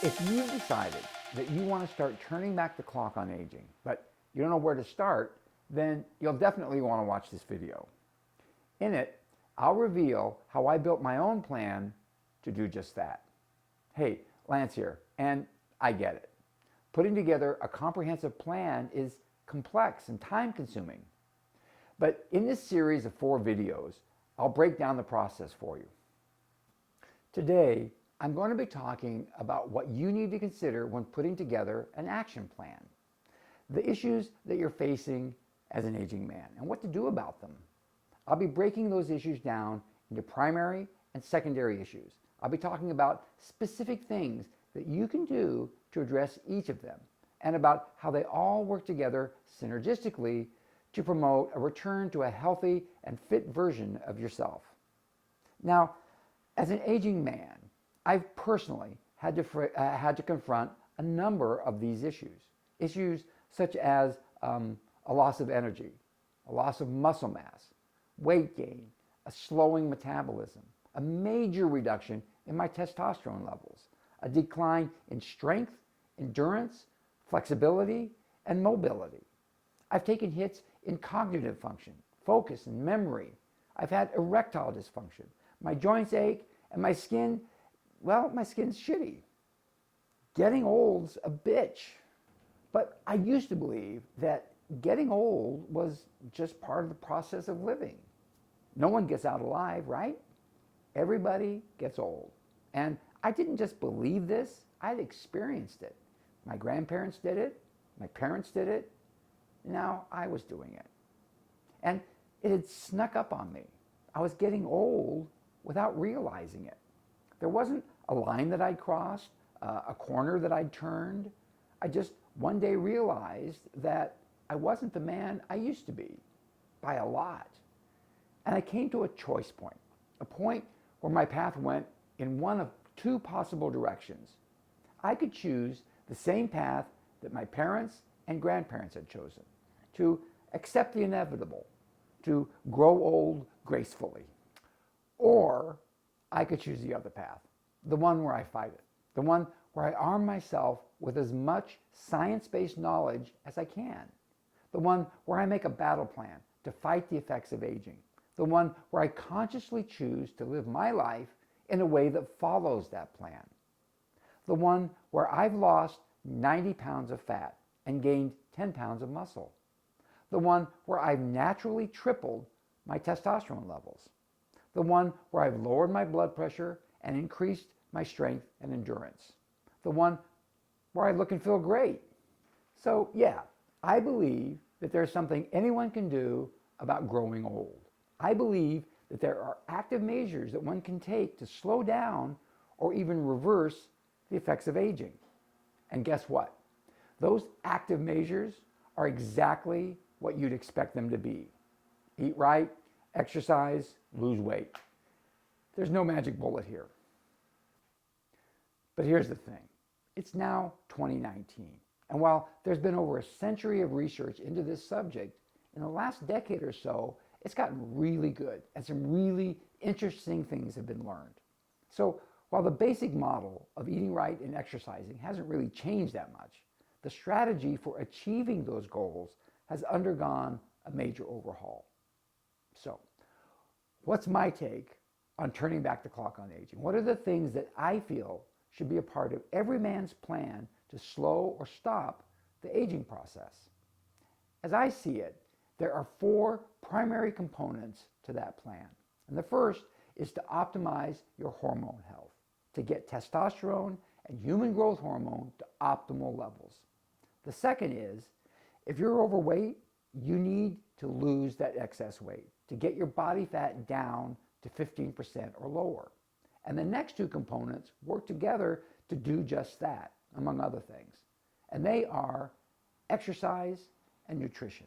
If you've decided that you want to start turning back the clock on aging, but you don't know where to start, then you'll definitely want to watch this video. In it, I'll reveal how I built my own plan to do just that. Hey, Lance here, and I get it. Putting together a comprehensive plan is complex and time-consuming. But in this series of 4 videos, I'll break down the process for you. Today, I'm going to be talking about what you need to consider when putting together an action plan, the issues that you're facing as an aging man, and what to do about them. I'll be breaking those issues down into primary and secondary issues. I'll be talking about specific things that you can do to address each of them, and about how they all work together synergistically to promote a return to a healthy and fit version of yourself. Now, as an aging man, I've personally had to confront a number of these issues. Issues such as a loss of energy, a loss of muscle mass, weight gain, a slowing metabolism, a major reduction in my testosterone levels, a decline in strength, endurance, flexibility, and mobility. I've taken hits in cognitive function, focus, and memory. I've had erectile dysfunction. My joints ache, and my skin, well, my skin's shitty. Getting old's a bitch. But I used to believe that getting old was just part of the process of living. No one gets out alive, right? Everybody gets old. And I didn't just believe this, I'd experienced it. My grandparents did it, my parents did it, now I was doing it. And it had snuck up on me. I was getting old without realizing it. There wasn't a line that I'd crossed, a corner that I'd turned. I just one day realized that I wasn't the man I used to be, by a lot. And I came to a choice point, a point where my path went in one of 2 possible directions. I could choose the same path that my parents and grandparents had chosen, to accept the inevitable, to grow old gracefully. Or I could choose the other path, the one where I fight it, the one where I arm myself with as much science-based knowledge as I can, the one where I make a battle plan to fight the effects of aging, the one where I consciously choose to live my life in a way that follows that plan, the one where I've lost 90 pounds of fat and gained 10 pounds of muscle, the one where I've naturally tripled my testosterone levels, the one where I've lowered my blood pressure and increased my strength and endurance, the one where I look and feel great. So yeah, I believe that there's something anyone can do about growing old. I believe that there are active measures that one can take to slow down or even reverse the effects of aging. And guess what? Those active measures are exactly what you'd expect them to be. Eat right, exercise, lose weight. There's no magic bullet here. But here's the thing. It's now 2019. And while there's been over a century of research into this subject, in the last decade or so, it's gotten really good and some really interesting things have been learned. So while the basic model of eating right and exercising hasn't really changed that much, the strategy for achieving those goals has undergone a major overhaul. So, what's my take on turning back the clock on aging? What are the things that I feel should be a part of every man's plan to slow or stop the aging process? As I see it, there are 4 primary components to that plan. And the first is to optimize your hormone health, to get testosterone and human growth hormone to optimal levels. The second is, if you're overweight, you need to lose that excess weight to get your body fat down to 15% or lower. And the next 2 components work together to do just that, among other things. And they are exercise and nutrition.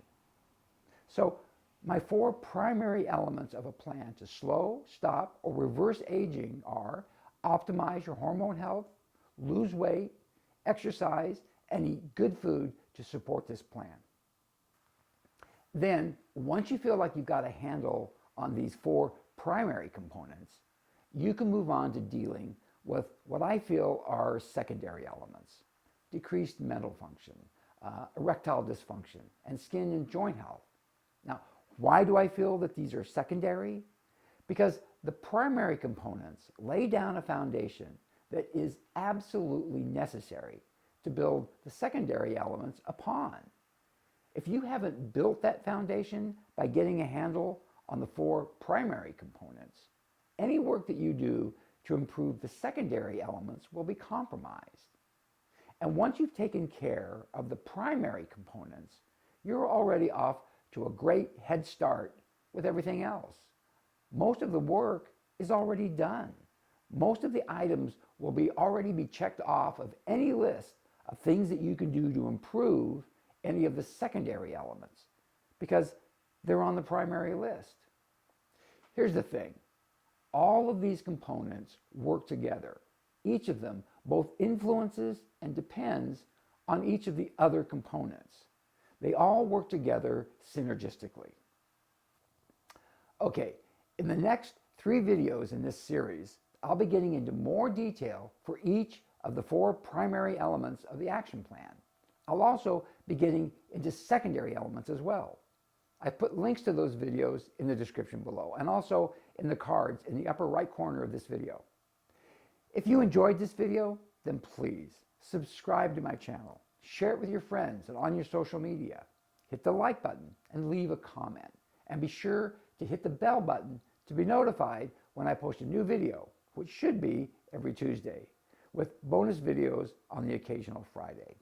So my 4 primary elements of a plan to slow, stop, or reverse aging are optimize your hormone health, lose weight, exercise, and eat good food to support this plan. Then, once you feel like you've got a handle on these 4 primary components, you can move on to dealing with what I feel are secondary elements: decreased mental function, erectile dysfunction, and skin and joint health. Now, why do I feel that these are secondary? Because the primary components lay down a foundation that is absolutely necessary to build the secondary elements upon. If you haven't built that foundation by getting a handle on the 4 primary components, any work that you do to improve the secondary elements will be compromised. And once you've taken care of the primary components, you're already off to a great head start with everything else. Most of the work is already done. Most of the items will already be checked off of any list of things that you can do to improve any of the secondary elements, because they're on the primary list. Here's the thing. All of these components work together. Each of them both influences and depends on each of the other components. They all work together synergistically. Okay, in the next 3 videos in this series, I'll be getting into more detail for each of the 4 primary elements of the action plan. I'll also be getting into secondary elements as well. I've put links to those videos in the description below, and also in the cards in the upper right corner of this video. If you enjoyed this video, then please subscribe to my channel, share it with your friends and on your social media, hit the like button and leave a comment, and be sure to hit the bell button to be notified when I post a new video, which should be every Tuesday, with bonus videos on the occasional Friday.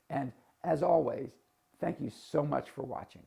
And as always, thank you so much for watching.